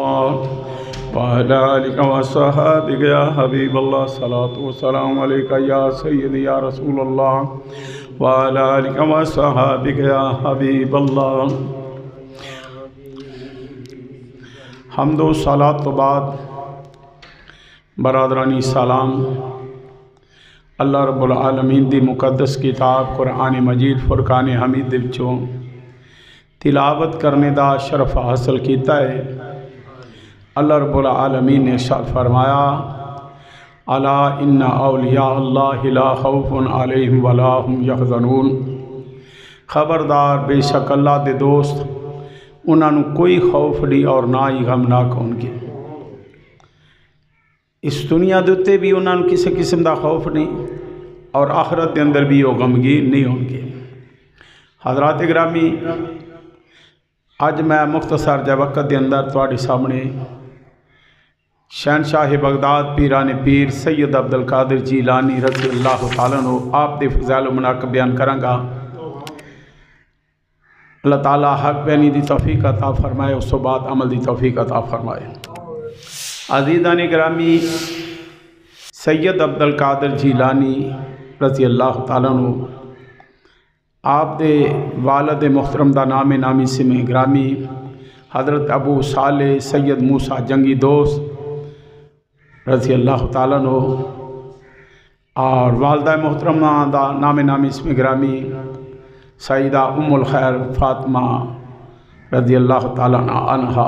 وعلى آلك وصحابك يا حبيب الله صلاة والسلام عليك يا سيدي يا رسول الله وعلى آلك وصحابك يا حبيب الله. حمد و صلاة تو بعد برادرانی سلام. اللہ رب العالمین دی مقدس کتاب قرآن مجید فرقان حمید دے وچوں تلاوت کرنے دا شرف حاصل کیتا ہے. اللہ رب العالمین نے ارشاد فرمایا الا ان اولیاء اللہ لا خوف علیہم ولا هم یحزنون. خبردار بے شک اللہ دے دوست انہاں نوں کوئی خوف نہیں اور نہ ہی غمناک ہون گے. اس دنیا دے تے بھی انہاں نوں کسی قسم دا خوف نہیں اور آخرت دے اندر بھی وہ غمگین نہیں ہون گے. حضرات گرامی، اج میں مختصر جا وقت دے اندر تواڈے سامنے شہنشاہ بغداد پیران پیر سید عبدالقادر جیلانی رضی اللہ تعالیٰ عنہ آپ دے فضائل و مناقب بیان کراں گا. اللہ تعالیٰ حق بیانی دی توفیق عطا فرمائے، اس تو بعد عمل دی توفیق عطا فرمائے. عزیزان گرامی، سید عبدالقادر جیلانی رضی اللہ تعالیٰ عنہ آپ دے والد محترم دا نام نامی سے میں گرامی حضرت ابو صالح سید موسیٰ جنگی دوست رضی اللہ تعالیٰ عنہ اور والدہ محترم دا نام نامی اس میں گرامی سیدہ ام الخیر فاطمہ رضی اللہ تعالیٰ عنہا.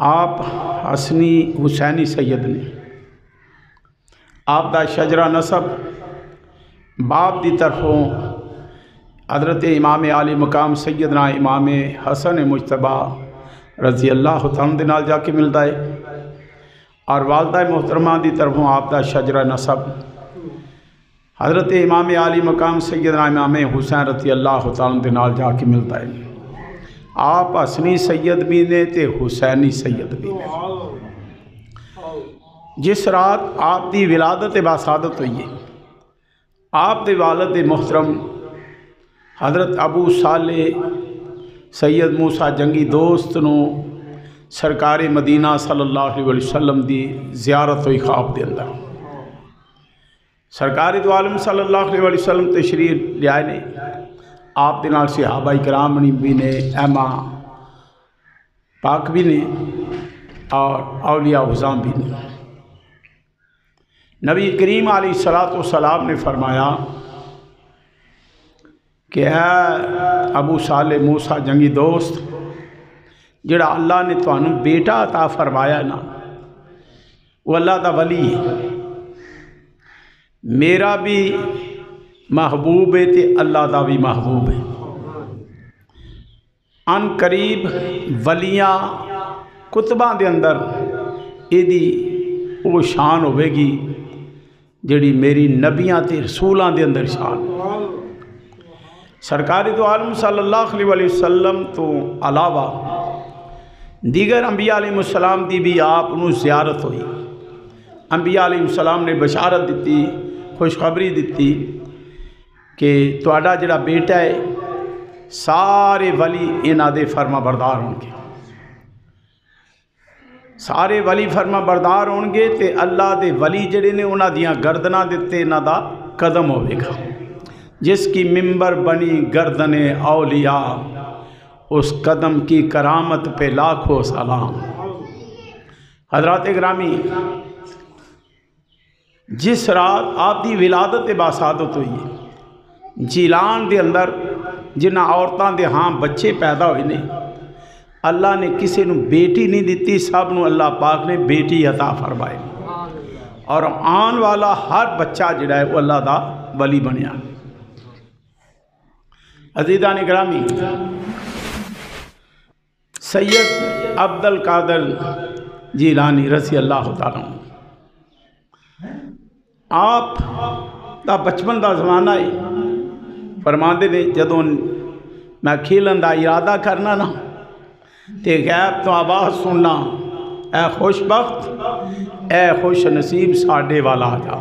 آپ حسنی حسینی سید نے آپ دا شجرہ نسب باپ دی طرفوں حضرت امام عالی مقام سیدنا امام حسن مجتبیٰ رضی اللہ تعالیٰ دے نال جا کے ملتا ہے اور والدہ محترمہ دی طرفوں آپ دا شجرہ نسب حضرت امام عالی مقام سیدنا امام حسین رضی اللہ تعالیٰ دے نال جا کے ملتا ہے. آپ حسنی سید بھی نے تے حسینی سید بھی نے. جس رات آپ دی ولادت باسعادت ہوئی ہے آپ دے والد محترم حضرت ابو صالح سید موسیٰ جنگی دوست نو سرکار مدینہ صلی اللہ علیہ وسلم دی زیارت ہوئی خواب دے اندر. سرکار دو عالم صلی اللہ علیہ وسلم تشریف لے آئے نے. آپ دے نال صحابہ کرام بھی نے، ایما پاک بھی نے اور اولیاء عظام بھی نے. نبی کریم علیہ السلام نے فرمایا کہ اے ابو صالح موسیٰ جنگی دوست، جڑا اللہ نے تانوں بیٹا عطا فرمایا نا وہ اللہ دا ولی ہے. میرا بھی محبوب ہے تے اللہ دا بھی محبوب ہے. ان قریب ولیاں کتباں دے اندر ایدی وہ شان ہوئے گی جڑی میری نبیاں تے رسولاں دے اندر شان. سرکار دو عالم صلی اللہ علیہ وسلم تو علاوہ دیگر انبیاء علیہ السلام دی بھی آپ انہوں زیارت ہوئی. انبیاء علیہ السلام نے بشارت دیتی، خوشخبری دیتی کہ تواڈا جڑا بیٹا ہے سارے ولی انہاں دے فرما بردار ہون گے. سارے ولی فرما بردار ہون گے تے اللہ دے ولی جڑے نے انہاں دیاں گردناں دے انہاں دا قدم ہوئے گا. جس کی ممبر بنی گردن اولیاء اس قدم کی کرامت پہ لاکھوں سلام. حضرات گرامی، جس رات آپ دی ولادت باسعادت ہوئی ہے جیلان دے اندر جنہاں عورتاں دے ہاں بچے پیدا ہوئے نے، اللہ نے کسی نو بیٹی نہیں دیتی، سب نو اللہ پاک نے بیٹی عطا فرمائے اور آن والا ہر بچہ جڑا ہے وہ اللہ دا ولی بنیا. عزیزان گرامی، سید عبدالقادر جیلانی رضی اللہ تعالیٰ عنہ آپ دا بچپن دا زمانہ ہے. فرماندے نے جدوں میں کھیلن دا ارادہ کرنا نا تے غیب تو آواز سننا، اے خوش بخت اے خوش نصیب ساڈے والا آ جا.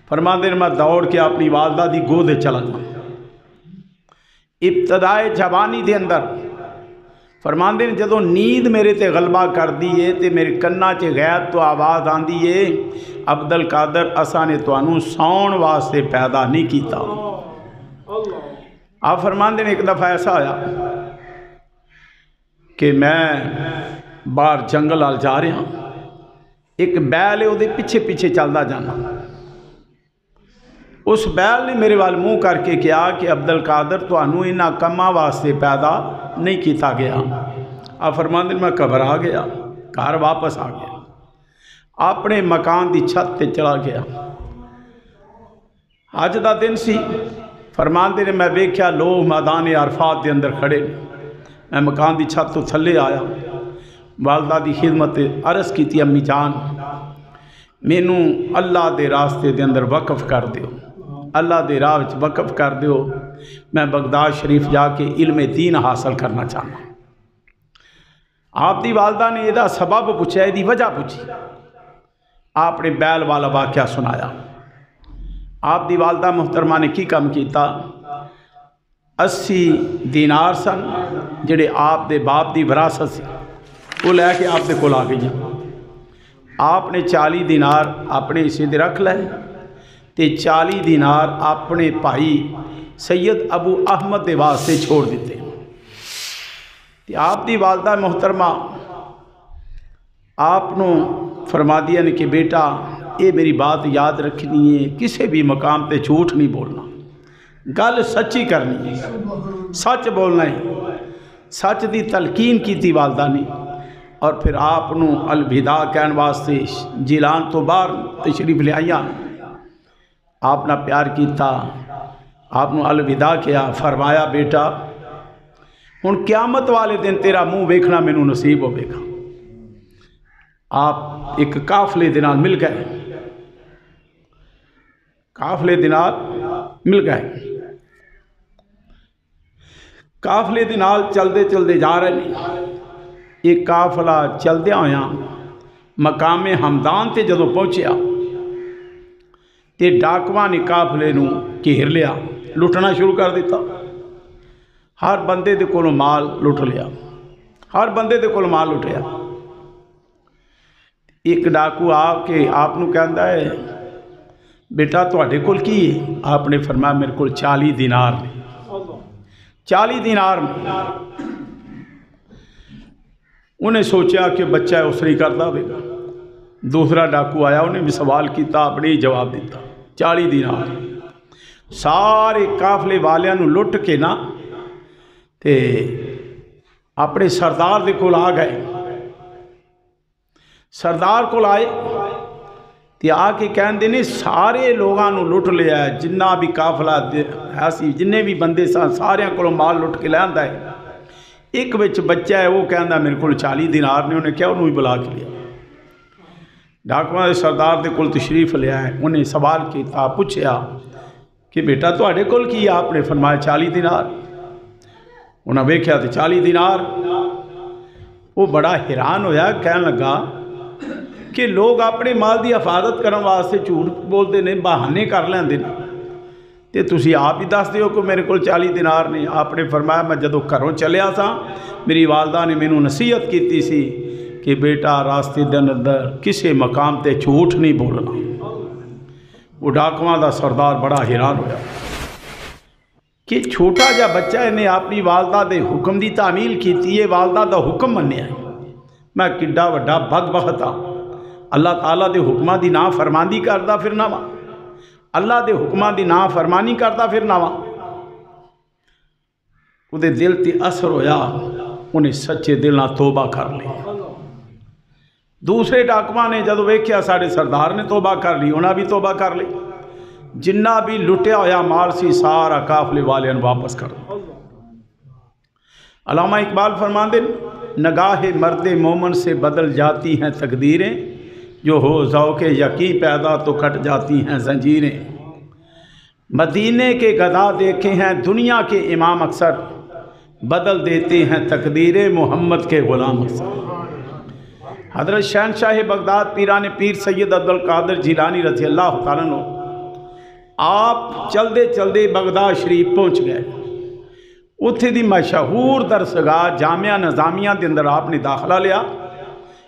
فرماندے نے میں دوڑ کے اپنی والدہ دی گودے چلا جا. ابتدائے جوانی دے اندر फरमांदे ने जदों नींद मेरे ते गलबा करदी है तो मेरे कन्ना च गैब तो आवाज़ आंदी है, अब्दुल कादर असा ने तुहानू सौण वास्ते पैदा नहीं किया। आप फरमांदे ने एक दफ़ा ऐसा होया कि मैं बाहर जंगल वाल जा रहा, एक बैल है उहदे पिछे पिछे चलदा जाना। उस बैल ने मेरे वाल मुँह करके कहा कि अब्दुल कादर तुहानू इन्हां कम्मां वास्ते पैदा नहीं किया गया। आप फरमांदे मैं घबरा गया, घर वापस आ गया, अपने मकान की छत ते चला गया। अज का दिन सी। फरमांदे ने मैं वेख्या लोग मैदान अरफात के अंदर खड़े। मैं मकान की छत तो थले आया, वालदा की खिदमत अर्ज़ की, अम्मी जान मैनू अल्लाह के रास्ते के अंदर वकफ कर दियो, अल्लाह के राह विच वकफ कर दियो, मैं बगदाद शरीफ जाके इल्म दीन हासिल करना चाहना। आप दी वालदा ने यदा सबब पूछा, यदी वजह पूछी, आपने बैल वाला वाक़या सुनाया। आप दी वालदा मुहतरमा ने की काम किया, 80 दीनार सन जिहड़े आप दे बाप दी विरासत सी, वो लैके आप दे कोल आ गई। आपने 40 दीनार अपने हिस्से दे रख लए ते 40 दीनार अपने भाई सैयद अबू अहमद के वास्ते छोड़ दिते। ते आप दी वालदा मोहतरमा आपनों फरमा दिया ने कि बेटा ये मेरी बात याद रखनी है, किसी भी मकाम पे झूठ नहीं बोलना, गल सच्ची करनी है, सच बोलना है। सच की तलकीन की थी वालदा ने। और फिर आपनों अलविदा कहने वास्ते जिलान तो बाहर तशरीफ ले आईया, आपना प्यार किया, आपनों अलविदा किया, फरमाया बेटा हुण क्यामत वाले दिन तेरा मुँह वेखना मैनू नसीब होवेगा। आप एक काफले दे नाल मिल गए, काफले दे नाल मिल गए, काफले दे नाल चलते चलते जा रहे हैं। एक काफला चलद्या होया मकामे हमदान ते जदों पहुँचा ते डाकुआं ने काफले नूं घेर लिया, लुटना शुरू कर दिता। हर बंदे दे कोलों माल लुट लिया, हर बंदे दे कोलों माल लुटिया। एक डाकू आके आपनूं कहंदा है बेटा तुहाडे कोल की है? आपने फरमाया मेरे कोल 40 दीनार ने, 40 दीनार ने। उन्हें सोचा कि बच्चा उसरी करता होगा। दूसरा डाकू आया, उन्हें भी सवाल किया, अपने ही जवाब दिता 40 दीनार। सारे काफले वालियां नूं लुट के ना ते अपने सरदार दे कोल आ गए। सरदार कोल आए ते आके कहंदे ने सारे लोगों नूं लुट लिया, जिन्ना भी काफला है सी, जिन्ने भी बंदे सन सारियां कोलों माल लुट के लिआंदा है। एक विच बच्चा है, वो कहंदा मेरे को 40 दीनार ने। उन्हें क्या उन्होंने भी बुला के लिया, डाकुआं दे सरदार दे कोल तशरीफ लिया है। उन्हें सवाल किया, पूछया कि बेटा तुहाडे कोल की है? आपने फरमाया 40 दीनार। उन्हें वेख्या तो 40 दीनार। वो बड़ा हैरान होया, कहन लगा कि लोग अपने माल की हिफाजत करने वास्ते झूठ बोलते हैं, बहाने कर लेंदे ने, ते तुसी आप ही दस दिओ कि मेरे को 40 दीनार ने। आपने फरमाया मैं जदों घरों चलिया सा मेरी वालदा ने मैनू नसीहत की सी कि बेटा रास्ते दे अंदर किसी मकाम ते झूठ नहीं बोलना। वो डाकुआं दा सरदार बड़ा हैरान होया कि छोटा जा बच्चा इन्हें अपनी वालदा दे हुक्म की तामील की, ये वालदा दा हुक्म मन्निया है। मैं किड्डा वड्डा बदबख्त हाँ, अल्लाह ताला दे हुक्मां दी ना फरमानी करदा फिरना वा, अल्लाह दे हुक्मां दी ना फरमानी करदा फिरना वा। उहदे दिल ते असर होया, उन्हें सच्चे दिल नाल तौबा कर ली। दूसरे डाकुआं ने जदों वेख्या साडे सरदार ने तौबा कर ली, उन्हें भी तौबा कर ली। जिन्ना भी लुटिया होया माल सी सारा काफले वालियां नूं वापस कर दिया। अल्लामा इकबाल फरमाते नगाहे मर्दे मोमन से बदल जाती हैं तकदीरें, जो हो ज़ौक़े यकीन पैदा तो कट जाती हैं जंजीरें। मदीने के गदा देखे हैं दुनिया के इमाम अक्सर, बदल देते हैं तकदीरें मोहम्मद के ग़ुलाम अक्सर। हज़रत शहनशाह बगदाद पीरान पीर सैयद अब्दुल कादिर जिलानी रज़ी अल्लाह तआला अन्हु आप चलते चलते बगदाद शरीफ पहुँच गए। उत्थे दी मशहूर दरसगाह जामिया निज़ामिया के अंदर आपने दाखला लिया,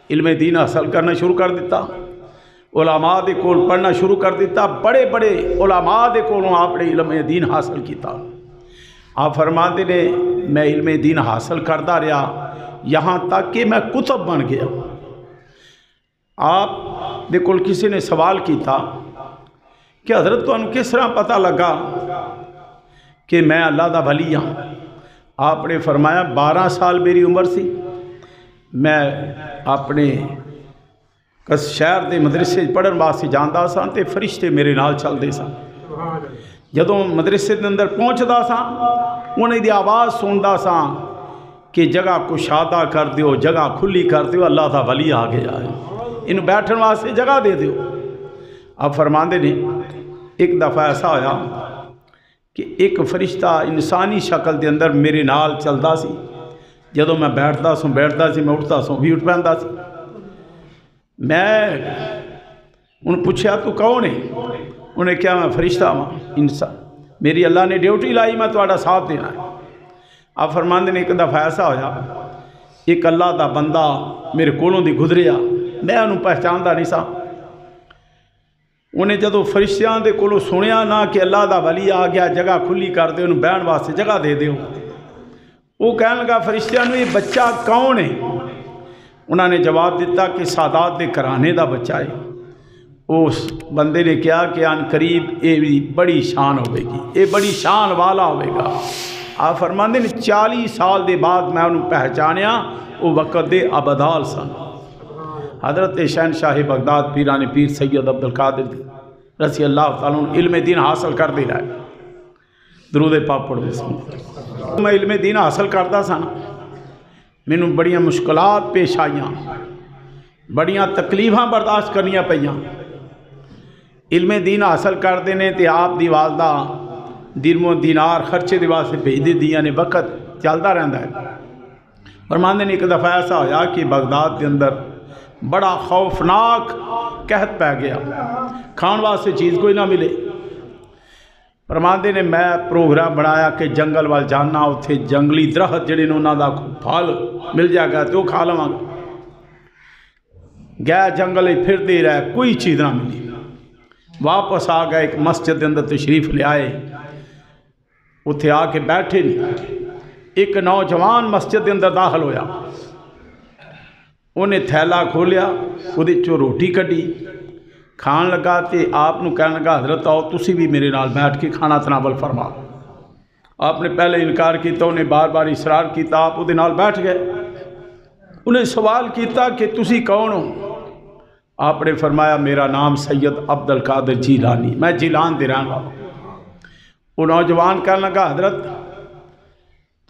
इल्म दीन हासिल करना शुरू कर दिता, उलमा दे कोल पढ़ना शुरू कर दिता, बड़े बड़े उलमा दे कोलों आपने इल्म दीन हासिल किया। आप फरमाते ने मैं इल्म दीन हासिल करता रहा यहाँ तक कि मैं कुतुब बन गया। आप दे कोल किसी ने सवाल किया कि हज़रत तुहानू किस तरह पता लगा कि मैं अल्लाह दा वली हाँ? आपने फरमाया 12 साल मेरी उम्र सी, मैं अपने शहर के मदरसे पढ़न वास्ते जाता सा ते फरिश्ते मेरे नाल चलते सन। जदों मदरसे के अंदर पहुँचता सा उन्हें दी आवाज़ सुनता सा कि जगह कुशादा कर दियो, जगह खुली कर दियो, अल्लाह दा वली आ गया है, इन्हूं बैठन वास्ते जगह दे दियो। अब फरमाते ने एक दफ़ा ऐसा होया कि एक फरिश्ता इंसानी शक्ल के अंदर मेरे नाल चलता सी, जदों मैं बैठता सी मैं उठता सो भी उठ पैंदा सी। मैं उन्हें पूछा तू कौन है? उन्हें क्या मैं फरिश्ता हाँ इंसान, मेरी अल्लाह ने ड्यूटी लाई, मैं तुहाडा साथ देना है। आप फरमाते ने एक दफ़ा ऐसा होया एक अल्लाह दा बंदा मेरे कोलों दी गुजरिया, मैं उन्हें पहचानता नहीं सा। उन्हें जदों फरिश्तियां दे कोलों सुनिया ना कि अल्लाह दा वली आ गया, जगह खुली कर दे, उन्हें बहन वास्ते जगह दे दियो, वो कहन लगा फरिश्तियां नूं ये बच्चा कौन है? उन्होंने जवाब दिता कि सादात दे घराने का बच्चा है। उस बंदे ने कहा कि अन करीब ये भी बड़ी शान होगी, ये बड़ी शान वाला होगा। आप फरमाते ने 40 साल के बाद मैं उन्हें पहचानिया, वो वक़्त दे अबदाल सन। हज़रत शहनशाह बगदाद पीराने पीर सैयद अब्दुल कादिर रज़ी अल्लाह तआला अन्हु इल्म दीन हासिल करते रहे। दरूद पाक पढ़ो। मैं इल्म दीन हासिल करता सा, मैनू बड़ियां मुश्किलात पेश आईयां, बड़ियां तकलीफ़ां बर्दाश्त करनियां पईयां। इल्म दीन हासिल करते हैं तो आप दी वालदा दिरमो दिनार खर्चे के वास्ते भेज दियां ने, वक़्त चलता रहता है। फरमांदे ने एक दफ़ा ऐसा होया कि बगदाद के अंदर बड़ा खौफनाक कहत पै गया, खाण वास्ते चीज़ कोई ना मिले। फरमांदे ने मैं प्रोग्राम बनाया कि जंगल वाल जाना, उत्थे जंगली दरख्त जिहड़े ने उन्हां दा फल मिल जाएगा तो खा लवांगा। गए जंगल फिरते रहे, कोई चीज़ ना मिली। वापस आ गए, एक मस्जिद के अंदर तशरीफ ले आए, उत्थे आके बैठे नहीं। एक नौजवान मस्जिद के अंदर दाखिल होया, उन्हें थैला खोलिया, उहदे चों रोटी कढ़ी, खान लगा तो आपनूं कहन लगा हज़रत आओ तुसी भी मेरे नाल बैठ के खाना तनावल फरमाओ। आपने पहले इनकार किया, उन्हें बार बार इसरार किया, आप उहदे नाल बैठ गए। उन्हें सवाल किया कि तुसी कौन हो? आपने फरमाया मेरा नाम सैयद अब्दुल कादिर जीलानी, मैं जिलान दे रहने वाला। वो नौजवान कहने लगा हज़रत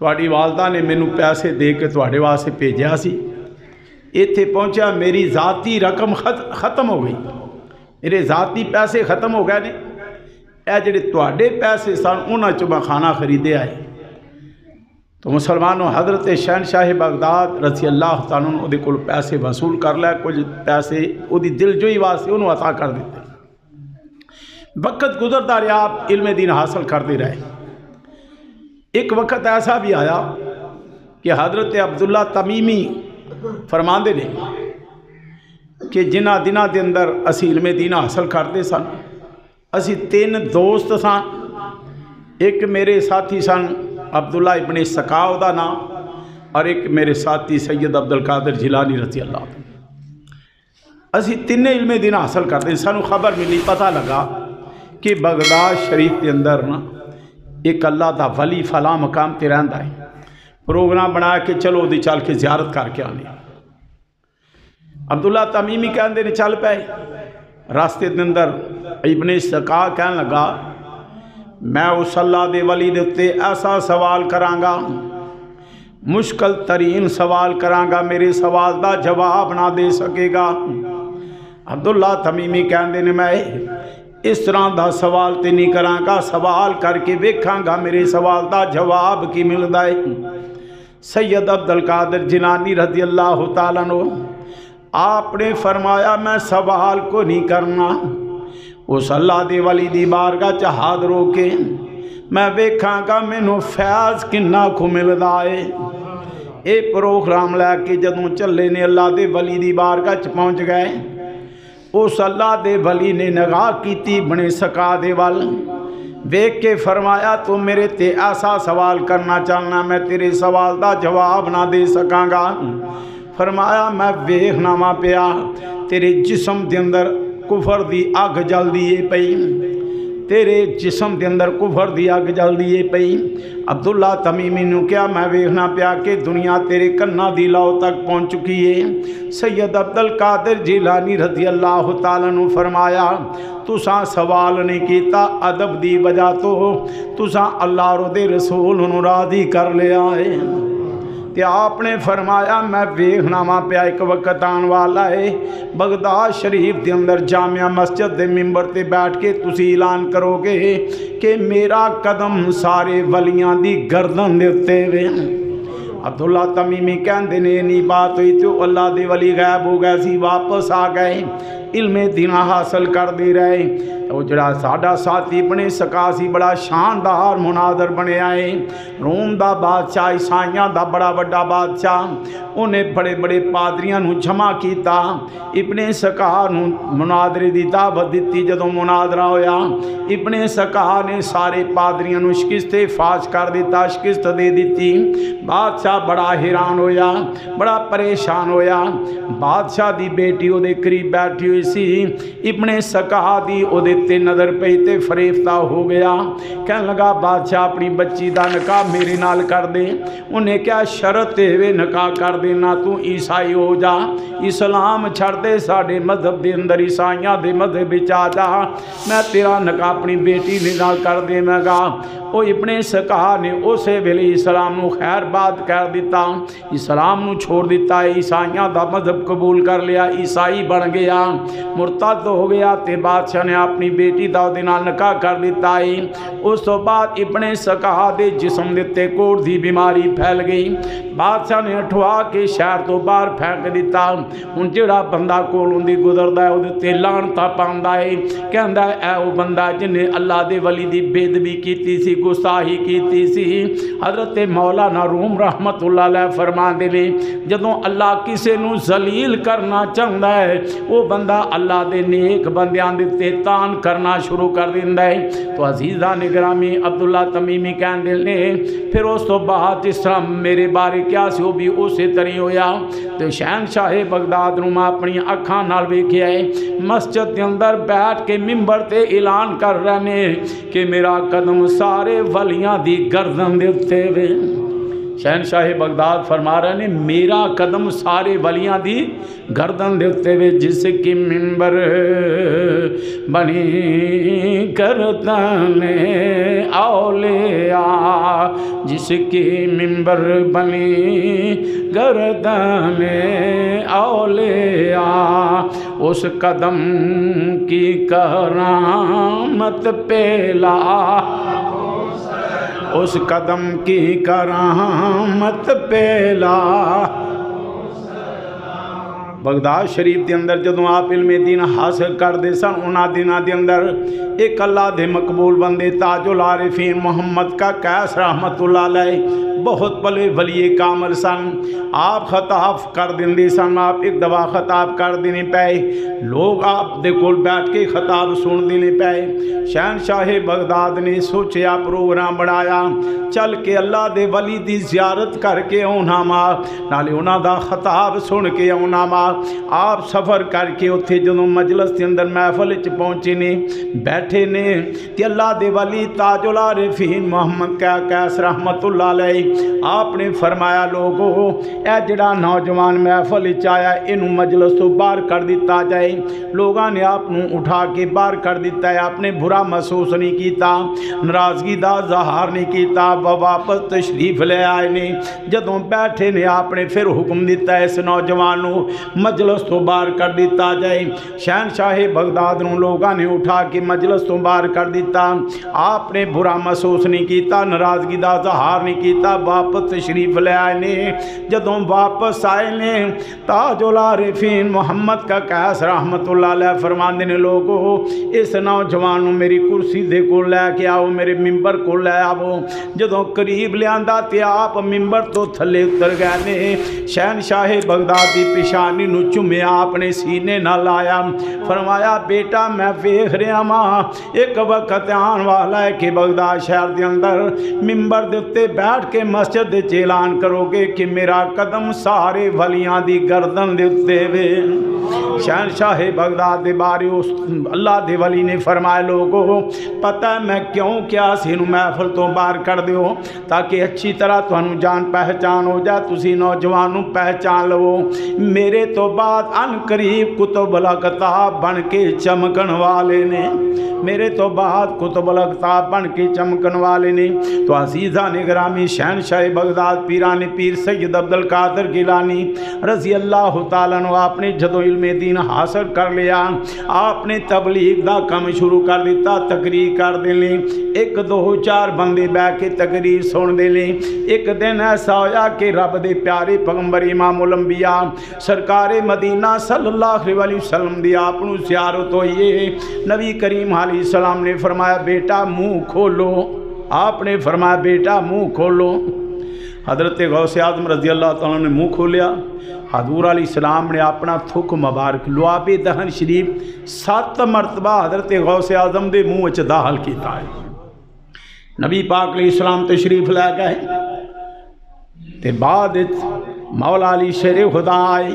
तुहाडी वालदा ने मैनू पैसे दे के तुहाडे वास्ते भेजा सी, इत्थे पहुँचा मेरी ज़ाती रकम ख़त्म हो गई, मेरे ज़ाती पैसे ख़त्म हो गए ने, ए जिहड़े तुहाडे पैसे सन उन्हां चों मैं खाना खरीदे आए। तो मुसलमानों हज़रत शहनशाह बगदाद रज़ी अल्लाह तआला अन्हु उहदे कोल पैसे वसूल कर लै, कुछ पैसे उहदी दिलजोई वास्ते उन्होंने अता कर दिते। वक़्त गुजरता रहा, आप इल्म दीन हासिल करते रहे। एक वक़्त ऐसा भी आया कि हज़रत अब्दुल्ला तमीमी फरमाते ने कि जिन्हां दिनां के अंदर असी इल्म दीन हासिल करते सन, असी 3 दोस्त सन। एक मेरे साथी सन अब्दुल्ला इब्ने सकाव का नाम, और एक मेरे साथी सैयद अब्दुल कादिर जिलानी रज़ी अल्लाह। असी तिन्ने इल्म दीन हासिल करते। सानू खबर मिली, पता लगा कि बगदाद शरीफ के अंदर ना एक अल्लाह का वली फला मकाम पर रहिंदा है। प्रोग्राम बना के चलो उहदी चल के ज़ियारत करके आने। अब्दुल्ला तमीमी कहते ने चल पे। रास्ते के अंदर इब्ने सका कहन लगा मैं उस अल्लाह दे वली दे उत्ते ऐसा सवाल करांगा, मुश्किल तरीन सवाल करांगा, मेरे सवाल का जवाब ना दे सकेगा। अब्दुल्ला तमीमी कहते ने मैं इस तरह का सवाल तो नहीं करांगा, सवाल करके वेखांगा मेरे सवाल का जवाब की मिलता है। सैयद अब्दुल कादिर जिलानी रज़ी अल्लाह तआला अन्हु आपने फरमाया मैं सवाल को नहीं करना। उस अल्लाह दे वली दी बारगाह च हाथ रोके मैं वेखांगा मैनू फैज़ किन्ना कु मिलदा है। ये प्रोग्राम लैके जदों चले ने अल्लाह दे वली दी बारगाह च पहुँच गए। उस अल्लाह दे वली ने निगाह की बने सका दे वल वेख के फरमाया तू मेरे ते ऐसा सवाल करना चाहना, मैं तेरे सवाल का जवाब ना दे सकांगा। फरमाया मैं वेखना वा पिया तेरे जिस्म के अंदर कुफर दी अग जलदी है पई, तेरे जिस्म के अंदर कुफर दी अग जलदी है पई। अब्दुल्ला तमीमी ने क्या मैं वेखना पिया कि दुनिया तेरे कन्ना दी लौ तक पहुँच चुकी है। सैयद अब्दुल कादिर जिलानी रज़ी अल्लाह तआला ने फरमाया तुसा सवाल नहीं किया अदब दी वजह तो तुसा अल्लाह और दे रसूल नूं राज़ी कर लिया है। ते आपने फरमाया मैं वेखना वा पिया एक वक्त आने वाला है बगदाद शरीफ के अंदर जामिया मस्जिद के मिंबर ते बैठ के तुसी ऐलान करोगे कि मेरा कदम सारे वलियां दी गर्दन दे उत्ते वे। अब्दुल्ला तमीमी कहते ने नहीं बात हुई तो अल्लाह दे वली गायब हो गए सी, वापस आ गए, इल्मे दीना हासिल करते रहे। तो जड़ा साडा साथी बने सका सी बड़ा शानदार मुनादर बनया है। रोम दा बादशाह ईसाइयां दा बड़ा वड्डा बादशाह उन्हें बड़े बड़े पादरियां नूं जमा किया। इब्ने सका नूं मुनादरे दी दावत दी। जदों मुनादरा होया इब्ने सका ने सारे पादरियां नूं शिकस्ते फाश कर दिता, शिकस्त दे दी। बादशाह बड़ा हैरान होया, बड़ा परेशान होया। बादशाह दी बेटी उहदे करीब बैठी हुई सी, इब्ने सका दी उहदे ते नज़र पई ते फरेफ्ता हो गया। कहन लगा बादशाह अपनी बच्ची दा निकाह मेरे नाल कर दे। उन्हें क्या शरत वे निकाह कर देना, तू ईसाई हो जा, इस्लाम छड़ दे, साडे मजहब के अंदर ईसाइयां दे मजहब विच आ जा, मैं तेरा निकाह अपनी बेटी दे नाल कर देवांगा। वो इब्ने सका ने उस वेले इस्लाम नूं खैरबाद कर दिता, इस्लाम नूं छोड़ दिता, ईसाइयां दा मजहब कबूल कर लिया, ईसाई बन गया, मुरतद हो गया। ते बादशाह ने अपनी बेटी दा उहदे नाल निकाह कर दिता है। उस तो बाद इब्ने सका दे जिस्म दे उत्ते कोढ़ दी बीमारी फैल गई। बादशाह ने उठवा के शहर तो बाहर फेंक दिता। हुण जिहड़ा बंदा कोलों दी गुजरदा है उहदे ते लानतां पाउंदा है, कहंदा है वो बंदा जिन्हें अल्लाह दे वली दी बेदबी कीती सी, गुस्ताही कीती सी। हज़रत मौलाना रूम रहमतुल्लाह अलैह फरमांदे ने जदों अल्लाह किसे नूं जलील करना चाहता है वो बंदा अल्लाह दे नेक बंदियां दे उत्ते तान करना शुरू कर दिंदा है। तो अजीज़ा ने गिरामी अब्दुल्ला तमीमी कहंदे ने फिर उस तो बाद जिस तरह मेरे बारे क्या सी वो भी उस तरह होया। तो शहनशाह बगदाद नूं मैं अपनी अखां नाल वेखिया है, मस्जिद के अंदर बैठ के मिंबर ते ऐलान कर रहे ने कि मेरा कदम सारे वलियां दी गर्दन दे उत्ते वे। शहनशाह बगदाद फरमा रहे ने मेरा कदम सारे वलियां दी गर्दन दे उत्ते वे। जिसकी मिंबर बनी गर्दन औलिया, जिसकी मिंबर बनी गर्दन औलिया, उस कदम की करामत पेला, उस कदम की करामत पेला। बगदाद शरीफ के अंदर जदों आप इल्मे दीन हासिल करते सन उन्होंने दिनों के अंदर एक अल्लाह दे मकबूल बंदे ताजुल आरिफीन मोहम्मद का कैस रहमतुल्लाह अलैह बहुत बड़े वली कामल सन। आप खताब कर देंगे सन, आप एक दवा खताब कर देने पे, लोग आप दे कोल बैठ के खताब सुन देने पे। शहनशाह बगदाद ने सोचा प्रोग्राम बनाया चल के अल्लाह दे वली दी जियारत करके आना वा, नाले उन्हां दा खताब सुन के आना वा। आप सफ़र करके उत्थे जदों मजलिस के अंदर महफल च पहुँचे ने बैठे ने ते अल्लाह दे वली ताजुल आरिफीन मोहम्मद का कैस रहमतुल्लाह अलैह आपने फरमाया लोगो ए जड़ा नौजवान महफल च आया इनू मजलिस तो बाहर कर दिता जाए। लोगों ने आपनू उठा के बाहर कर दिता है, आपने बुरा महसूस नहीं किया, नाराज़गी का इजहार नहीं किया, वापस तशरीफ ले आए ने। जदों बैठे ने आपने फिर हुक्म दिता इस नौजवान को मजलिस तो बाहर कर दिता जाए। शहनशाह बगदाद नूं लोगों ने उठा के मजलिस तो बाहर कर दिता। आपने बुरा महसूस नहीं किया, नाराज़गी का इजहार नहीं किया, वापस तशरीफ ले आए ने। जदों वापस आए ने ताजुल आरिफीन मुहम्मद का कैस रहमतुल्लाह अलैह फरमाते ने, लोगो इस नौजवान नूं मेरी कुर्सी दे को लैके आओ, मेरे मिंबर को लै आओ। जदों करीब लियांदा ते आप मिंबर तो थले उतर गए ने। शहनशाह बगदाद की पेशानी नूं चुमिया, अपने सीने नाल लाया, फरमाया बेटा मैं वेख रहा वां एक वक्त आने वाला है कि बगदाद शहर के अंदर मिंबर दे उत्ते बैठ के मस्जिद दे ऐलान करोगे कि मेरा कदम सारे वलियां दी गर्दन दे उत्ते वे। शहनशाह बगदाद के बारे उस अल्लाह दे वली ने फरमाया, लोगो पता है मैं क्यों क्या सीनू महफिल तो बाहर कर दियो, ताकि अच्छी तरह तुहानू जान पहचान हो जाए, तुसी नौजवान नू पहचान लो। मेरे तो बाद अन करीब कुतुबुल किताब बन के चमकन वाले ने, मेरे तो बाद कुतुबुल किताब बन के चमकन वाले ने। तो अजीज़ा ने ग्रामी शहनशाह बगदाद पीराने पीर सैयद अब्दुल कादिर गिलानी रज़ी अल्लाह तआला अन्हु आपने जदों इल्मे दीन हासिल कर लिया, आपने तबलीग दा काम शुरू कर दिता, तकरीर कर देने। एक दो चार बंदे बह के तकरीर सुन देने। एक दिन ऐसा होया कि रब दे प्यारे पैगंबर इमामुल अंबिया सरकारे मदीना सल्लल्लाहु अलैहि वसल्लम दी आप नूं ज़ियारत होई। नबी करीम अलैहि सलाम ने फरमाया बेटा मुँह खोलो, आपने फरमाया बेटा मुँह खोलो। हज़रत गौसे आज़म रज़ी अल्लाह तआला ने मुँह खोलिया। हजूर अलैहिस्सलाम ने अपना थुक मुबारक लुआबे दहन शरीफ 7 मरतबा हज़रत गौसे आज़म के मूँह च दाखिल किया है। नबी पाक अलैहिस्सलाम तशरीफ लै गए ते बाद मौला अली शेरे खुदा आए,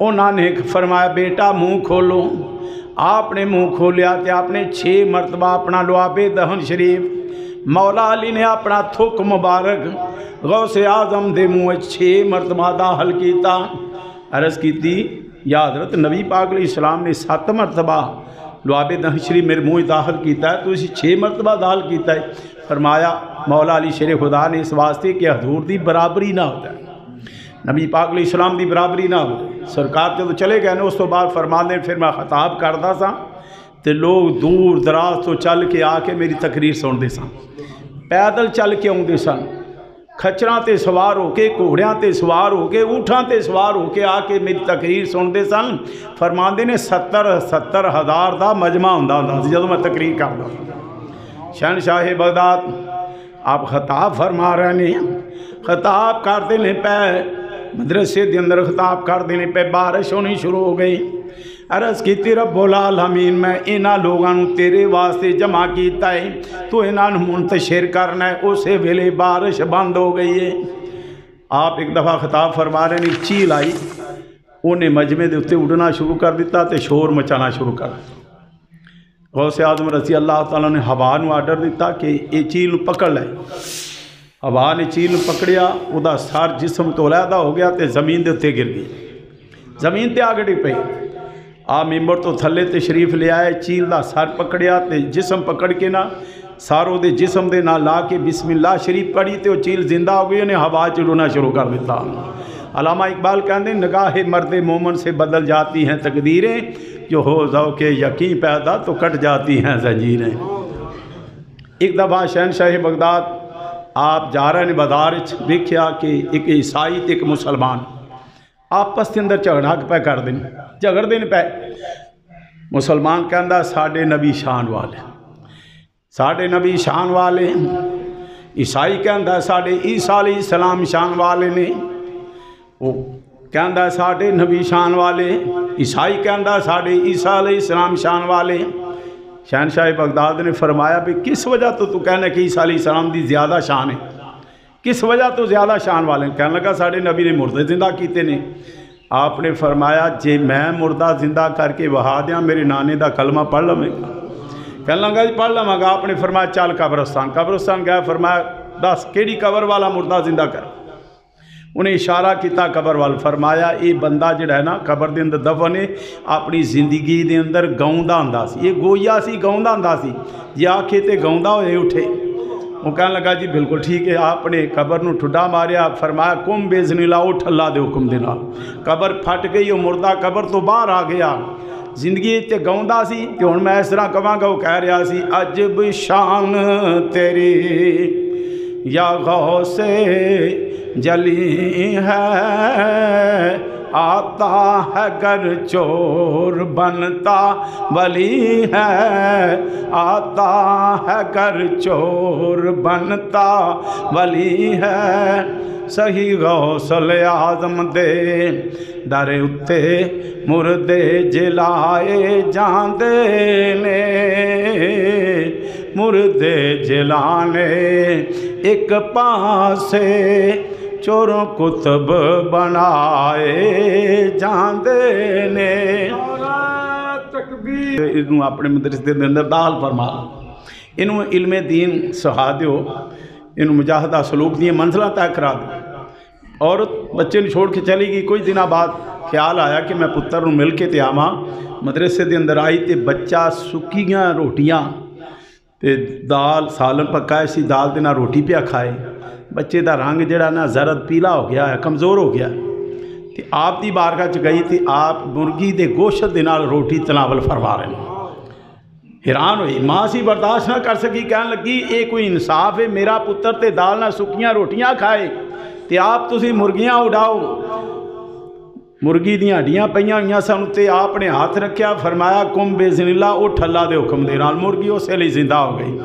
उन्होंने फरमाया बेटा मुँह खोलो। आपने मुँह खोलिया तो आपने 6 मरतबा अपना लुआबे दहन शरीफ मौला अली ने अपना थुक मुबारक गौसे आज़म दे मुँह 6 मरतबा दाखिल किया। अर्ज़ की या हज़रत नबी पाक अलैहिस्सलाम ने 7 मरतबा लुआबे दहन शरीफ मेरे मुँह दाखिल किया है, तो इसी 6 मरतबा दाखिल किया है। फरमाया मौला अली शेर खुदा ने इस वास्ते कि हजूर की बराबरी ना हो जाए, नबी पाक अलैहिस्सलाम की बराबरी ना हो। सरकार जो चले गए ने उस तो बाद फरमाते फिर मैं खिताब करता सा तो लोग दूर दराज तो चल के आके मेरी तकरीर सुनते सन, पैदल चल के आते सन, खच्चरां ते सवार होके, घोड़ियां ते सवार होके, ऊँठां ते सवार होके आके मेरी तकरीर सुनते सन। फरमाते ने 70 हज़ार का मजमा होंदा जो मैं तकरीर करता। शहनशाह बगदाद आप खिताब फरमा रहे हैं, खिताब करते ने पे मदरसे के अंदर खिताब करते ने पे, बारिश होनी शुरू हो गई। अर्ज़ की रब्बुल आलमीन मैं इन्हां लोगों को तेरे वास्ते जमा किया है, तो इन्हों मुंतशिर करना है। उस वेले बारिश बंद हो गई है। आप एक दफ़ा खिताब फरमा रहे हैं, चील आई, उन्हें मजमे के उत्ते उड़ना शुरू कर दिता तो शोर मचाना शुरू कर दिता। गौसे आज़म रज़ी अल्लाह तआला ने हवा को आर्डर दिता कि ये चील पकड़ ले। हवा ने चील पकड़िया, वह सर जिसम तो अलहदा हो गया तो जमीन के उत्ते गिर गई, जमीन ते आके डिग पई। आ मिंबर तो थले तशरीफ ले आए, चील का सर पकड़िया तो जिसम पकड़ के ना सर वो जिसम के नाल ला के बिस्मिल्लाह शरीफ पढ़ी तो चील जिंदा हो गई, उन्हें हवा च उड़ना शुरू कर दिता। अल्लामा इकबाल कहते निगाहे मर्द मोमन से बदल जाती हैं तकदीरें, जो हो जाओ के यकीन पैदा तो कट जाती हैं जंजीरें। एक दफ़ा शहनशाह बगदाद आप जा रहे हैं बाजार, देखा कि एक ईसाई तो एक मुसलमान आपस के अंदर झगड़ा पे कर दें, झगड़ते पे। मुसलमान कहता साढ़े नबी शान वाले, साढ़े नबी शान वाले। ईसाई कहता साढ़े ईसा अलैहिस्सलाम शान वाले ने। वो कहता साढ़े नबी शान वाले, ईसाई कहता साढ़े ईसा अलैहिस्सलाम शान वाले। शहनशाह बगदाद ने फरमाया भी किस वजह तो तू कहना कि ईसा अलैहिस्सलाम की ज़्यादा शान है, किस वजह तो ज़्यादा शान वाले? कहने लगा साढ़े नबी ने मुर्दे जिंदा किए ने। आपने फरमाया जे मैं मुर्दा जिंदा करके वहा दियाँ मेरे नाने का कलमा पढ़ लवेगा? कहने लगा जी पढ़ लवांगा। आपने फरमाया चल कब्रस्तान, कब्रस्तान गया, फरमाया दस केड़ी कबर वाला मुर्दा जिंदा कर। उन्हें इशारा किया कबर वाल, फरमाया ये बंदा जिहड़ा है ना कबर के अंदर दफन है, अपनी जिंदगी के अंदर गाउंदा हुंदा सी, ये गोया सी गाउंदा हुंदा सी, जे आखे तो गाउंदा होए उठे। وہ کہنے لگا جی بالکل ٹھیک ہے. آپ نے قبر نو ٹھڈا ماریا, فرمایا کم بیزن اللہ, اٹھ اللہ دے حکم دے نال. قبر پھٹ گئی, وہ مردہ قبر تو باہر آ گیا. زندگی تے گاؤندا سی تے ہن میں اس طرح کہاں گا, وہ کہہ رہا سی عجب شان تیری یا غوث جلی ہے, آتا ہے گر چور بنتا ولی ہے, آتا ہے گر چور بنتا ولی ہے. صحیح غوث اعظم دے در اتے مردے جلائے جاندے نے, مردے جلانے ایک پاسے چوروں کتب بنائے جاندے نے. انہوں اپنے مدرسے دے اندر دال فرما لو, انہوں علم دین سکھا دیو, انہوں مجاہدہ سلوک دی منزلہ طے کرا دو. عورت بچے نے چھوڑ کے چلی گئی. کچھ دنوں بعد خیال آیا کہ میں پتر نوں مل کے تے آواں. مدرسے دے اندر آئی تے بچہ سکیاں روٹیاں تے دال سالن پکائے سی, دال دے نال روٹی پیا کھائے. بچے دا رنگ جڑا نا زرد پیلا ہو گیا ہے, کمزور ہو گیا. تے آپ دی بارگاہ چ گئی تے آپ مرغی دے گوشت دے نال روٹی تناول فرما رہے ہیں. حیران ہوئی, ماں سی برداشت نہ کر سکی, کہنے لگی اے کوئی انصاف ہے, میرا پتر تے دال نال سکیاں روٹیاں کھائے تے آپ تسی مرغیاں اڑاؤ. مرغی دیاں ہڈیاں پئیاں ہوئیاں سن تے آپ نے ہاتھ رکھیا, فرمایا کم بیزن اللہ, اٹھ اللہ دے حکم دے نال. مرغی اسے لیے زندہ ہو گئی.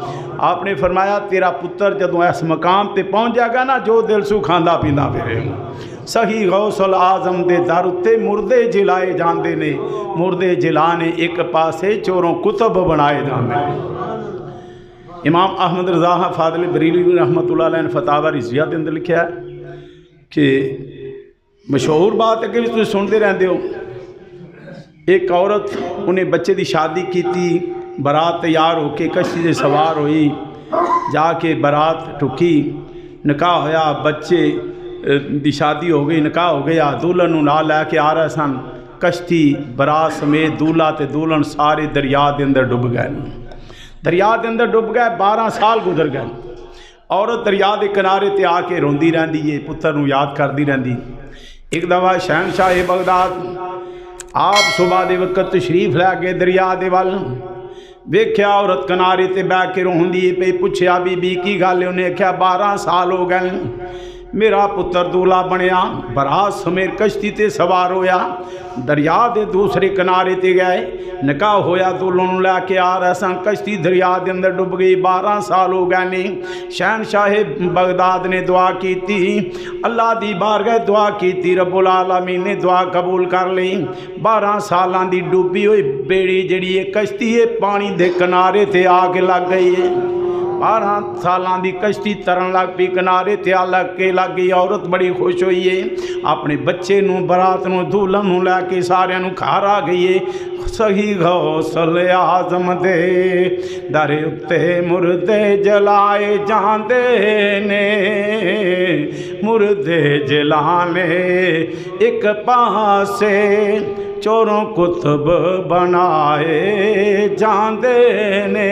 آپ نے فرمایا تیرا پتر جدوں اس مقام تے پہنچ جائے گا نا, جو دل سو کھاندا پیندا پھرے. صحیح غوث الاعظم دے در اتے مردے جلائے جاندے نے, مردے جلانے ایک پاسے چوروں کتب بنائے جاندے نے. امام احمد رضا فاضل بریلوی رحمۃ اللہ علیہ نے فتاوی رضویہ دے اندر لکھیا ہے کہ مشہور بات ہے کہ تم سنتے رہتے ہو. ایک عورت انہیں بچے دی شادی کی تھی, برات تیار ہو کے کشتی سے سوار ہوئی, جا کے برات ٹھکی, نکاح ہویا, بچے دی شادی ہو گئی, نکاح ہو گیا. دلہن نال لے کے آ رہے سن, کشتی برات سمیت دولہا تے دلہن سارے دریا دے اندر ڈب گئے. دریا دے اندر ڈب گئے, 12 سال گزر گئے. عورت دریا دے کنارے تے آ کے روندی رہندی ہے, پتر نو یاد کردی رہندی. ایک دفعہ شہنشاہ بغداد آپ صبح دے وقت تشریف لے کے دریا دے وال ویکھیا, عورت کنارے تے بہ کے روندی پئی. پوچھیا بی بی کی گل ہے؟ انہیں کہا 12 سال ہو گئے میرا پتر دولہا بنیا, برات سمیت کشتی تے سوار ہویا, دریا دے دوسرے کنارے تے گئے, نکاح ہویا, دلہن لے کے آ رہے سن, کشتی دریا دے اندر ڈب گئی. 12 سال ہو گئے نے. شہنشاہ بغداد نے دعا کی تھی, اللہ دی بارگاہ دعا کی تھی, رب العالمین نے دعا قبول کر لی. 12 سالاں دی ڈوبی ہوئی بیڑی جڑی ہے کشتی ہے, پانی دے کنارے تے آ کے لگ گئی ہے. 12 سالاں دی کشتی ترن لگ پی, کنارے تے آ لگ کے لگ گئی. عورت بڑی خوش ہوئی ہے, اپنے بچے نو برات نو دولہن نو لے کے سارے نو گھر آ گئی ہے. صحیح غوث اعظم دے در اتے مردے جلائے جاندے نے, مردے جلانے ایک پاسے چوروں کتب بنائے جاندے نے.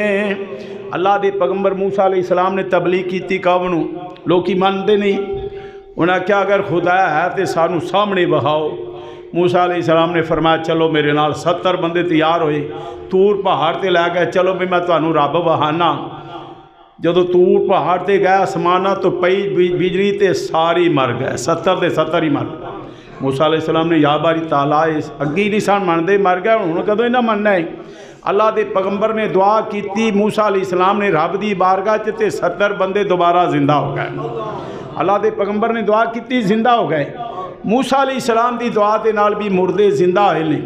اللہ دے پیغمبر موسیٰ علیہ السلام نے تبلیغ کی تھی قوم نو, لوکی مانتے نہیں. انہاں کیا اگر خدا ہے تے سانو سامنے بہاؤ. موسیٰ علیہ السلام نے فرمایا چلو میرے نال. 70 بندے تیار ہوئے, تور پہاڑ تے لے گئے, چلو بھی میں تانوں رب بہانا. جدو تور پہاڑ تے گئے, آسمانہ تو پئی بجلی تے ساری مر گئے, 70 دے 70 ہی مر گئے. موسیٰ علیہ السلام نے یا باری تعالیٰ اگی نہیں سان مندے, مر گئے, ہن کدوں انہاں مننا ہے. اللہ دے پیغمبر نے دعا کی تھی, موسیٰ علیہ السلام نے رب دی بارگاہ تے 70 بندے دوبارہ زندہ ہو گئے. اللہ دے پیغمبر نے دعا کی تھی, زندہ ہو گئے. موسیٰ علیہ السلام دی دعا دے نال بھی مردے زندہ ہوئے نے,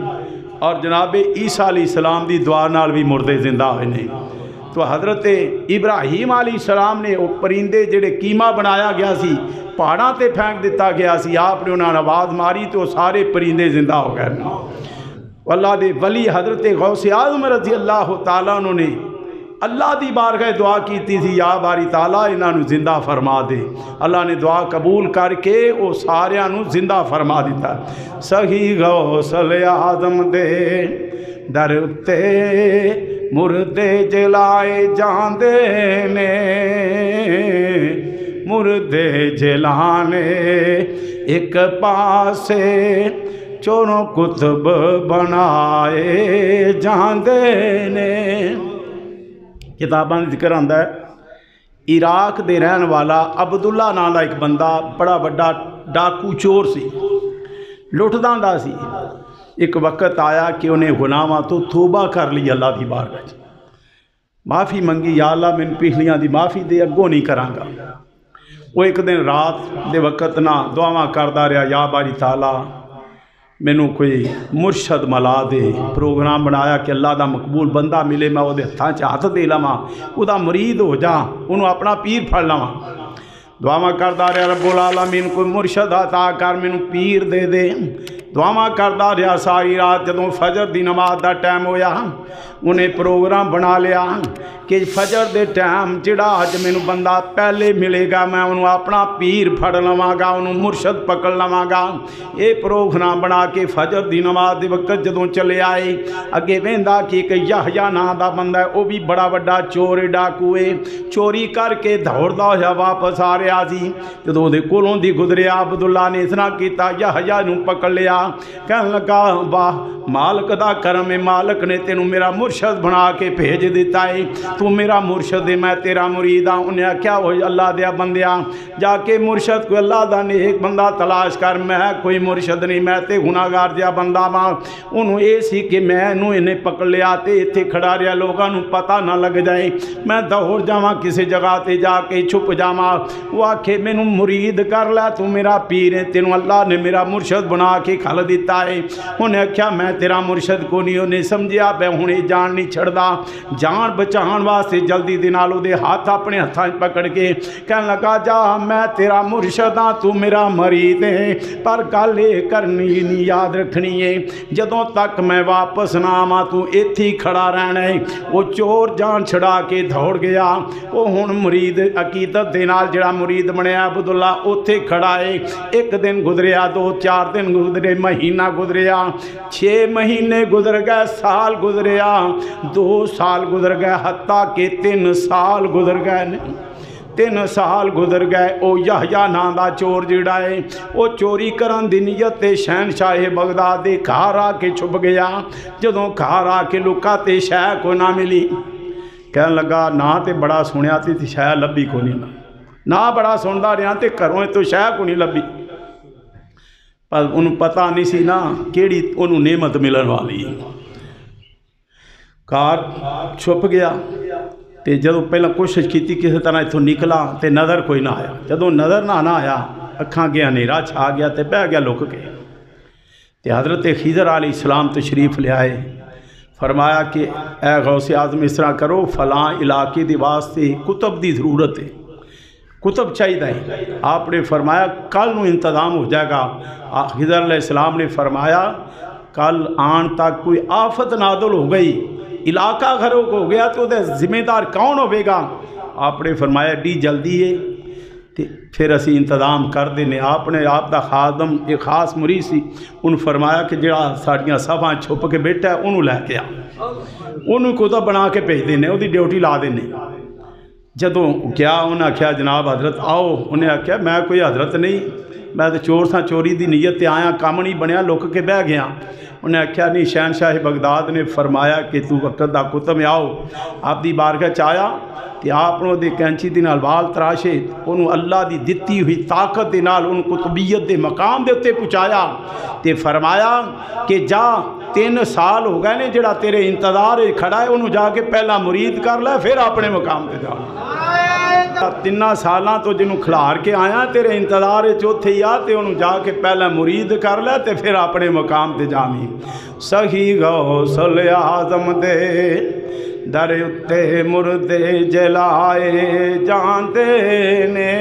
اور جناب عیسیٰ علیہ السلام دی دعا نال بھی مردے زندہ ہوئے نے. تو حضرت ابراہیم علیہ السلام نے وہ پرندے جڑے کیما بنایا گیا سی پہاڑاں تے پھینک دیتا گیا سی, آپ نے انہوں نے آواز ماری تو سارے پرندے زندہ ہو گئے. اللہ دے ولی حضرت غوث اعظم رضی اللہ تعالیٰ انہوں نے اللہ دی بارگاہ دعا کی تھی یا باری تعالیٰ انہوں زندہ فرما دے. اللہ نے دعا قبول کر کے وہ سارے نو زندہ فرما دیتا. صحیح غوث اعظم دے در اتے मुर्दे जलाए जांदे ने, मुर्दे जलाने एक पासे चोरों कुतब बनाए जांदे ने। किताबां जिक्र आंदा है इराक दे रहन वाला अब्दुल्ला नाम का एक बंदा बड़ा बड़ा डाकू चोर सी, लुटदा दा सी। एक वक्त आया कि उन्हें गुनाहां तो तौबा कर ली, अल्लाह की बारगाह च माफ़ी मंगी, या अल्लाह मैनूं पिछलियां दी माफ़ी दे, अगों नहीं करांगा। वो एक दिन रात दे वक्त ना दुआवां करदा रहा, या बारी ताला मैनू कोई मुर्शद मला दे। प्रोग्राम बनाया कि अल्लाह दा मकबूल बंदा मिले, मैं वो हत्थां च हत्थ दे लवां, उहदा मुरीद हो जा, उन्होंने अपना पीर फड़ लवां। दुआवां करदा रहा, रब्बुल आलमीन कोई मुर्शद अता कर, मैनू पीर दे दे। दुआवां करदा रहा सारी रात। जदों फजर दी नमाज दा टाइम होया, उन्हें प्रोग्राम बना लिया कि फजर दे टाइम जिहड़ा अज मैनू बंदा पहले मिलेगा, मैं उन्होंने अपना पीर फड़ लवांगा, उन्होंने मुर्शद पकड़ लवांगा। ये प्रोग्राम बना के फजर दी नमाज दे वक्त जदों चले आए, अगे वेंदा कि एक याहया नां दा बंदा है, वह भी बड़ा बड़ा चोर है, डाकू है। चोरी करके दौड़दा होया वापस आ रहा सी। जदों उहदे कोलों दी गुजरिया, अब्दुल्ला ने इस तरह किया, याहया नूं पकड़ लिया। कहन लगा, वाह मालक दा करम है, मालक ने तेनू मेरा मुर्शद बना के भेज दिता है, तू मेरा मुर्शद है, मैं तेरा मुरीद हाँ। उन्हें आख्या, हो अल्लाह दिया बंदिया, जाके मुर्शद कोई अल्लाह दा नेक बंदा तलाश कर, मैं कोई मुर्शद नहीं, मैं ते गुनाहगार दिया बंदा वां। उन्होंने ये सी कि मैनू इन्हें पकड़ लिया तो इत्थे खड़ा रहा, लोगों को पता ना लग जाए, मैं दौड़ जावां किसी जगह पर जाके छुप जावां। वो आखे मैनू मुरीद कर लै, तू मेरा पीर है, तेनू अल्लाह ने मेरा मुर्शद बना के खल दिता है। उन्हें आख्या, मैं तेरा मुर्शद को नहीं। उन्हें समझिया मैं हुणे जान नहीं छड़दा, जान बचाने वास्ते जल्दी दे नाल उहदे हाथ अपने हत्थां पकड़ के कहन लगा, जा मैं तेरा मुर्शद हाँ, तू मेरा मरीद है, पर गल ये करनी नहीं, याद रखनी है, जदों तक मैं वापस ना आवां तू इत्थे ही खड़ा रहना है। वो चोर जान छड़ा के दौड़ गया। वो हुण मुरीद अकीदत दे नाल जिहड़ा मुरीद बनया अब्दुल्ला उत्थे खड़ा है। एक दिन गुजरिया, 2-4 दिन गुजरे, महीना गुजरिया, 6 महीने गुजर गए, साल गुजरिया, 2 साल गुजर गए, हत्ता के 3 साल गुजर गए। 3 साल गुजर गए। वो याहया नां दा चोर जिहड़ा है, वो चोरी करन दी नीयत ते शहनशाह बगदाद दे घर आके छुप गया। जदों घर आके लुका ते शह को ना मिली, कहन लगा, ना तो बड़ा सुनिया ते शह लभी को नहीं, ना बड़ा सुनता रहा तो घरों तो शह को नहीं लभी, पर उन्होंने पता नहीं सी ना किहड़ी उन्होंने नेमत मिलन वाली। कार छुप गया तो जदों पहला कोशिश की किसी तरह इतों निकला तो नज़र कोई ना आया। जदों नज़र ना आया, अखां गया हनेरा छा गया तो बह गया लुक के। तो हज़रत खिज़र अलैहिस्सलाम तशरीफ़ ले आए, फरमाया कि ए गौसे आज़म इस तरह करो, फलां इलाके के वास्ते कुतब की ज़रूरत है, कुतब चाहिए। आपने फरमाया कल नूं इंतज़ाम हो जाएगा। खिज़र अलैहिस्सलाम ने फरमाया कल आन तक कोई आफत नादल हो गई, इलाका खराब हो गया तो जिम्मेदार कौन होगा। आपने फरमाया डी जल्दी है तो फिर असी इंतज़ाम कर देने। आपने आप दा खादम एक खास मुरीद सी, उन्होंने फरमाया कि जिहड़ा साड़ियाँ सभा छुप के बैठा है उन्होंने लैके आ, उन्होंने कुतब बना के भेज देने, उसकी ड्यूटी ला देने। जदों क्या उन्हें आख्या जनाब हज़रत आओ, उन्हें आख्या मैं कोई हज़रत नहीं, मैं तो चोर सा, चोरी की नीयत से आया, काम नहीं बनया, लुक के बह गया। उन्हें आख्या नहीं, शहनशाह बगदाद ने फरमाया कि तू वक्त दा कुतब आओ। आपकी बारगाह च आया तो आपने वो कैंची के नाल वाल तराशे, उन्होंने अल्लाह की दिती हुई ताकत के नाल उन कुतुबियत के मकाम के उत्ते पहुँचाया तो फरमाया कि जा 3 साल हो गए ने जिहड़ा तेरे इंतजार खड़ा है, उन्होंने जाके पहला मुरीद कर लै, फिर अपने मकाम पर जा। 3 सालों तो जिन्होंने खिलार के आया तेरे इंतजार चौथे ही आ, तो उन्होंने जाके पहला मुरीद कर लै तो फिर अपने मकाम पर जावी। सही गौसल आज़म दे दर उत्ते मुर्दे जलाए जांदे ने,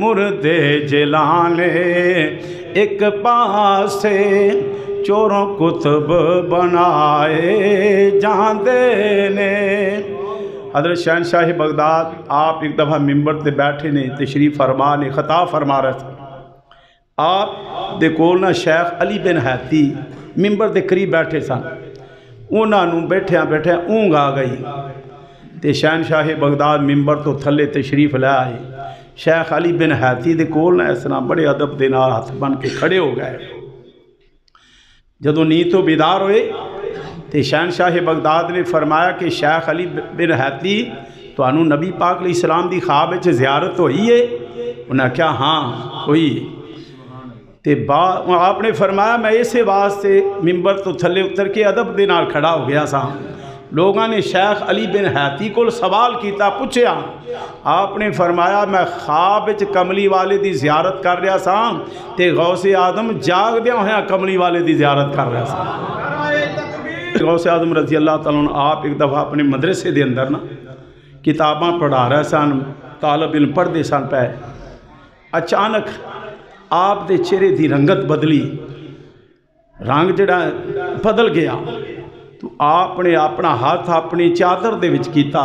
मुर्दे जलाने एक पासे चोरों कुतब बनाए जांदे ने। हज़रत शहनशाह बगदाद आप एक दफ़ा मिंबर ते बैठे ने, तशरीफ़ फरमा ने, खताब फरमा रहे थे। आप दे कोल ना शेख अली बिन हैती मिंबर के करीब बैठे सन। उन्होंने बैठिया बैठिया ऊँग आ गई तो शहनशाह बगदाद मिंबर तो थले तशरीफ लै आए। शेख अली बिन हैती दे कोल ना इस तरह बड़े अदब के नाल हथ बन के खड़े हो गए। जदों नींद तो बेदार होए तो शहनशाह बगदाद ने फरमाया कि शेख अली बिन हैती तुहानू नबी पाक अलैहि सलाम की ख्वाब में ज़ियारत हुई है? उन्हें क्या हाँ हुई। तो आपने फरमाया मैं इसे वास्ते मिंबर तो थले उतर के अदब के नाल खड़ा हो गया सा। लोगों ने शेख अली बिन हैती को सवाल किया, पूछया। आपने फरमाया मैं ख्वाब च कमली वाले की ज़ियारत कर रहा सा ते गौसे आदम जागद्या होया कमली वाले की ज़ियारत कर रहा सा। गौसे आदम रजी अल्लाह तआला अन्हु आप एक दफ़ा अपने मदरसे के अंदर ना किताबां पढ़ा रहे सन, तालब इल्म पढ़ते सन पै। अचानक आप दे चेहरे की रंगत बदली, रंग जड़ा बदल गया। तो आपने अपना हाथ अपनी चादर दे विच कीता,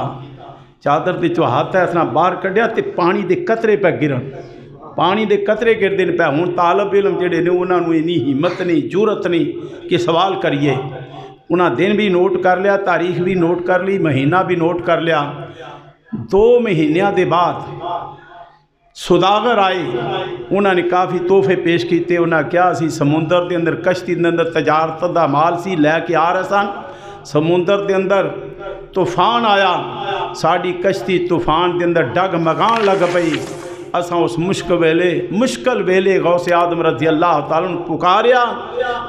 चादर दे चो हाथ इस तरह बाहर कढ़िया तो पानी के कतरे पै गिरन, पानी के कतरे गिरते हैं पै। हुण तालब इल्म जिहड़े ने उन्होंने इन्नी हिम्मत नहीं, जरूरत नहीं कि सवाल करिए। उन्हें दिन भी नोट कर लिया, तारीख भी नोट कर ली, महीना भी नोट कर लिया। 2 महीनों के बाद सौदागर आए, उन्होंने काफ़ी तोहफे पेश किए। उन्हें कहा सी समुंदर के अंदर कश्ती के अंदर तजारत का माल सी लैके आ रहे सन, समुंदर के अंदर तूफान आया, साड़ी कश्ती तूफान के अंदर डगमगान लग पई। असा उस मुश्किल वेले गौसे आदम रज़ी अल्लाह तआला अन्हु पुकारिया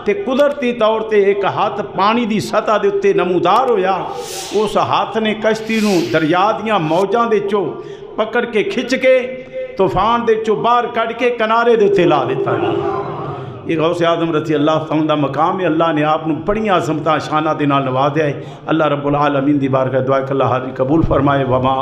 ते कुदरती तौर पर एक हाथ पानी की सतह के उत्ते नमूदार होया। उस हाथ ने कश्ती नूं दरिया दियां मौजां दे चों पकड़ के खिंच के तूफान दे चों बाहर कढ़ के किनारे दे उत्ते ला दिता। ये गौसे आदम रज़ी अल्लाह तआला दा मकाम है। अल्लाह ने आप बड़ियां अज़मतां शाना दे नाल नवाज़िया है। अल्लाह रब्बुल आलमीन दी बारगाह दुआ कि अल्लाह हाज़िर कबूल फरमाए। वमा